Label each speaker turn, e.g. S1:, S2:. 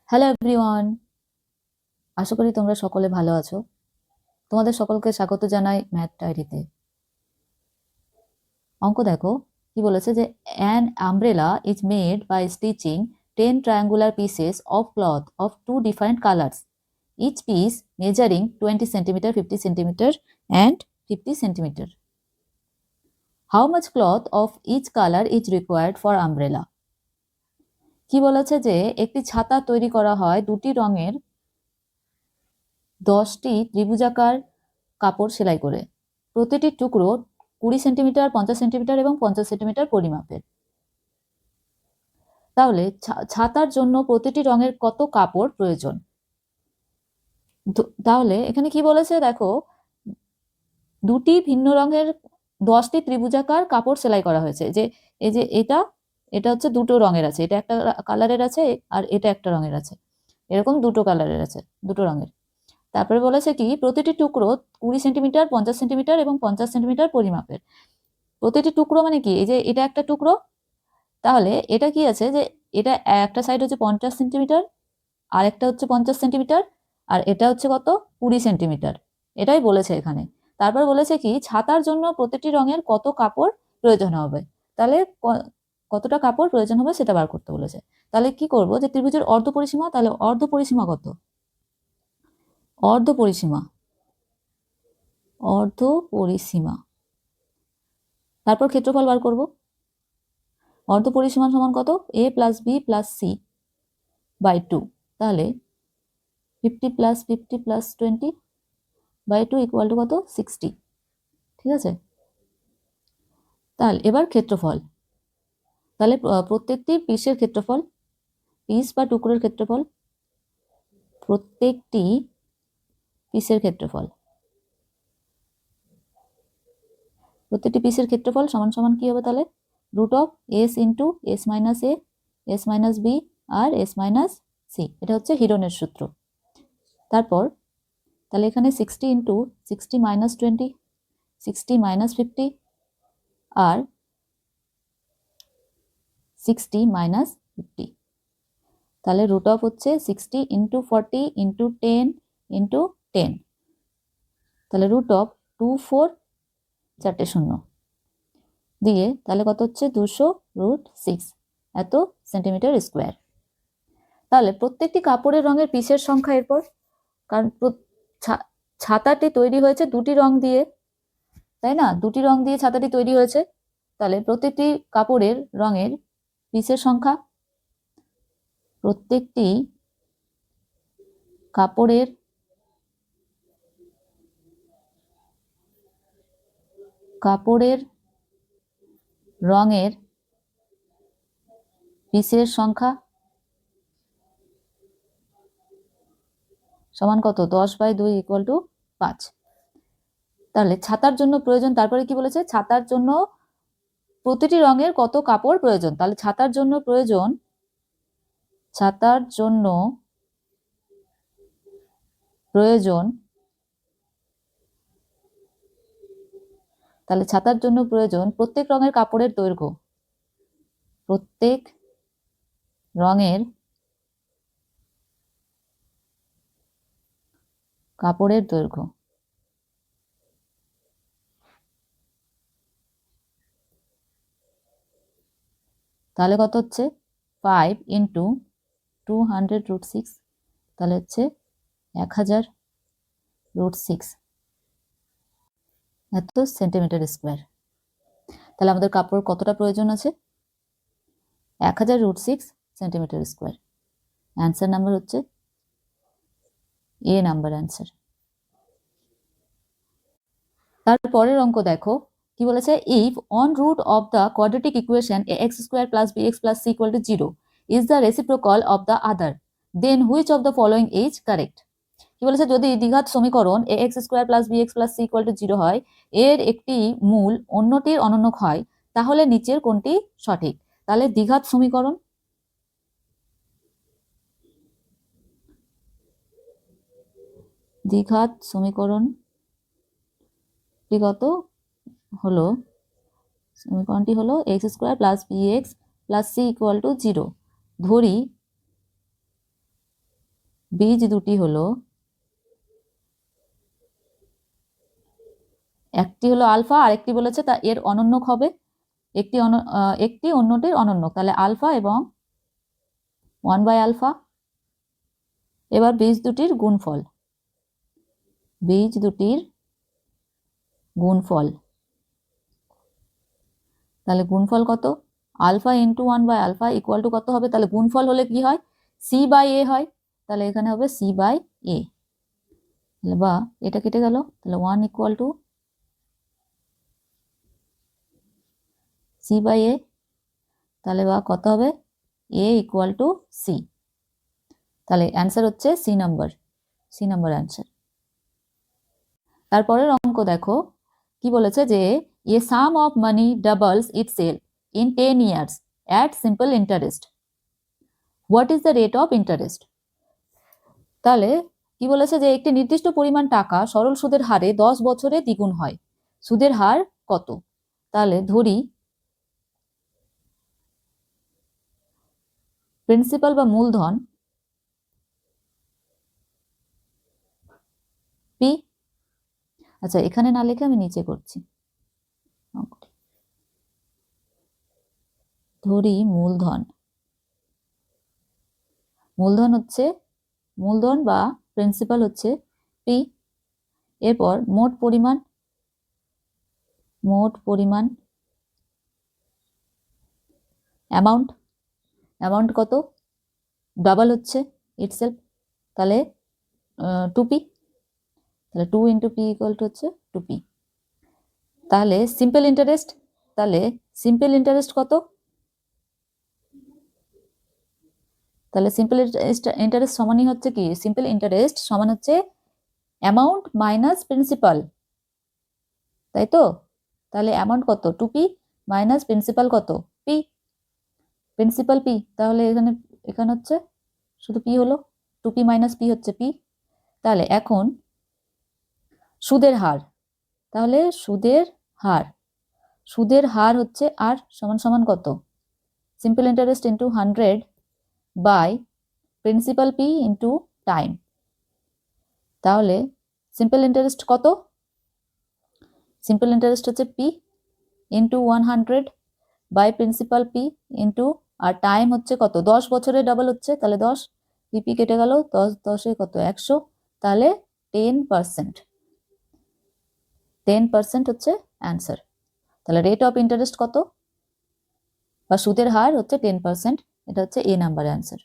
S1: Hello everyone, আশা করি তোমরা সকলে ভালো আছো। তোমাদের সকলকে স্বাগত জানাই ম্যাথ ডায়েরিতে। অঙ্ক দেখো কি বলেছে যে an umbrella is made by stitching 10 triangular pieces of cloth of two different colors, each piece measuring 20 centimeter, 50 centimeter and 50 centimeter. How much cloth of each color is required for umbrella? কি বলেছে যে একটি ছাতা তৈরি করা হয় দুটি রঙের 10টি ত্রিভুজাকার কাপড় সেলাই করে। প্রতিটি টুকরো 20 সেন্টিমিটার, 50 সেন্টিমিটার এবং 50 সেন্টিমিটার পরিমাপের। তাহলে ছাতার জন্য প্রতিটি রঙের কত কাপড় প্রয়োজন? তাহলে এখানে কি বলেছে দেখো, দুটি ভিন্ন রঙের 10টি ত্রিভুজাকার কাপড় সেলাই করা হয়েছে। যে এই যে এটা হচ্ছে দুটো রঙের আছে, এটা একটা কালারের আছে আর এটা একটা রঙের আছে, এরকম দুটো কালারের আছে, দুটো রঙের। তারপরে বলেছে কি প্রতিটি টুকরো 20 সেন্টিমিটার, 50 সেন্টিমিটার এবং 50 সেন্টিমিটার পরিমাপের। প্রতিটি টুকরো মানে কি, এই যে এটা একটা টুকরো, তাহলে এটা কি আছে যে এটা একটা সাইড হচ্ছে 50 সেন্টিমিটার, আর একটা হচ্ছে 50 সেন্টিমিটার, আর এটা হচ্ছে কত 20 সেন্টিমিটার। এটাই বলেছে এখানে। তারপর বলেছে কি ছাতার জন্য প্রতিটি রঙের কত কাপড় প্রয়োজন হবে, তাহলে কতটা কাপড় প্রয়োজন হবে সেটা বার করতে বলেছে। তাহলে কি করব, যে ত্রিভুজের অর্ধ পরিসীমা, তাহলে অর্ধ পরিসীমা কত? অর্ধ পরিসীমা, অর্ধ পরিসীমা, তারপর ক্ষেত্রফল বার করব। অর্ধ পরিসীমা সমান কত? a plus B plus C by 2। তাহলে 50 plus 50 plus 20 by 2 equal to কত? 60। ঠিক আছে, তাহলে এবার ক্ষেত্রফল। তাহলে প্রত্যেকটি পিসের ক্ষেত্রফল, পিস বা টুকরোর ক্ষেত্রফল, প্রত্যেকটি পিসের ক্ষেত্রফল, প্রত্যেকটি পিসের ক্ষেত্রফল সমান সমান কি হবে তাহলে? Root of S into S minus A, S minus B আর এস মাইনাস সি। এটা হচ্ছে হিরনের সূত্র। তারপর তাহলে এখানে 60 ইন্টু 60 মাইনাস 20, 60 মাইনাস 50 আর 60 মাইনাস 50। তাহলে রুট অফ হচ্ছে 60 ইন্টু 40 ইন্টু 10 ইন্টু 10। তাহলে রুট অফ 24, 4টে শূন্য দিয়ে তাহলে কত হচ্ছে? 200 রুট 6 এত সেন্টিমিটার স্কোয়ার। তাহলে প্রত্যেকটি কাপড়ের রঙের পিসের সংখ্যা এরপর, কারণ ছাতাটি তৈরি হয়েছে দুটি রং দিয়ে, তাই না? দুটি রং দিয়ে ছাতাটি তৈরি হয়েছে। তাহলে প্রত্যেকটি কাপড়ের রঙের পিসের সংখ্যা, প্রত্যেকটি কাপড়ের রঙের পিসের সংখ্যা সমান কত? 10/2 ইকুয়াল টু 5। তাহলে ছাতার জন্য প্রয়োজন, তারপরে কি বলেছে? ছাতার জন্য প্রতিটি রঙের কত কাপড় প্রয়োজন। তাহলে ছাতার জন্য প্রয়োজন, তাহলে ছাতার জন্য প্রয়োজন প্রত্যেক রঙের কাপড়ের দৈর্ঘ্য, প্রত্যেক রঙের কাপড়ের দৈর্ঘ্য। তাহলে কত হচ্ছে? 5 ইন্টু 200 রুট 6, তাহলে হচ্ছে 1000 রুট 6 এত সেন্টিমিটার স্কোয়ার। তাহলে আমাদের কাপড় কতটা প্রয়োজন আছে? 1000 root 6 centimetre square. Answer number হচ্ছে এ নাম্বার অ্যান্সার। তারপরের অঙ্ক দেখো কি বলেছে, if one root of the quadratic equation ax square plus bx plus c equal to 0 is the reciprocal of the other, then which of the following is correct? কি বলেছে, যদি দ্বিঘাত সমীকরণ ax square plus bx plus c equal to 0 হয়, এর একটি মূল অন্যটির অনন্যক হয়, তাহলে নিচের কোনটি সঠিক? তাহলে দ্বিঘাত সমীকরণ, দ্বিঘাত সমীকরণ কত হলো? সমীকরণটি হলো x square plus bx plus c equal to 0। ধরি বীজ দুটি হলো, একটি হলো আলফা আর একটি বলেছে তা এর অনন্যক হবে, একটি অন্যটির অনন্যক, তাহলে আলফা এবং 1/α। এবার বীজ দুটির গুণফল, বীজ দুটির গুণফল, তাহলে গুণফল কত, আলফা ইন্টু 1/α ইকুয়াল টু কত হবে, তাহলে গুণফল হলে কি হয়, c/a হয়, তাহলে এখানে হবে c/a, তাহলে বা এটা কেটে গেল, তাহলে 1 ইকুয়াল টু c/a, তাহলে বা কত হবে, a ইকুয়াল টু c, তাহলে অ্যান্সার হচ্ছে সি নাম্বার অ্যান্সার। তারপরের অঙ্ক দেখো কি বলেছে, যে a sum of money doubles itself in 10 years at simple interest, what is the rate of interest. তাহলে কি বলেছে, যে একটি নির্দিষ্ট পরিমাণ টাকা সরল সুদের হারে 10 বছরে দ্বিগুণ হয়, সুদের হার কত। তাহলে ধরি প্রিন্সিপাল বা মূলধন পি, আচ্ছা এখানে না লিখে আমি নিচে করছি, ধরি মূলধন, মূলধন হচ্ছে, মূলধন বা প্রিন্সিপাল হচ্ছে পি, এরপর মোট পরিমাণ অ্যামাউন্ট কত, ডাবল হচ্ছে ইটসেলফ, তাহলে 2p, তাহলে 2 ইন্টু পি ইকুয়াল টু হচ্ছে 2p। তাহলে সিম্পল ইন্টারেস্ট কত, তাহলে সিম্পল ইন্টারেস্ট সমানই হচ্ছে কি, সিম্পল ইন্টারেস্ট সমান হচ্ছে অ্যামাউন্ট মাইনাস প্রিন্সিপাল, তাই তো, তাহলে অ্যামাউন্ট কত 2p মাইনাস প্রিন্সিপাল কত p, প্রিন্সিপাল p, তাহলে এখানে হচ্ছে শুধু p হলো, 2p মাইনাস p হচ্ছে p। তাহলে এখন সুদের হার, তাহলে সুদের হার হচ্ছে আর সমান সমান কত, simple interest into 100 by principal P into time, তাহলে সিম্পল ইন্টারেস্ট কত, সিম্পল ইন্টারেস্ট হচ্ছে P into 100 by principal P into, আর টাইম হচ্ছে কত, 10 বছরে ডাবল হচ্ছে, তাহলে 10, পিপি কেটে গেল, 10 10 কত 100, তাহলে 10% হচ্ছে অ্যান্সার। তাহলে রেট অফ ইন্টারেস্ট কত বা সুদের হার হচ্ছে 10%, এটা হচ্ছে এ নাম্বার অ্যান্সার।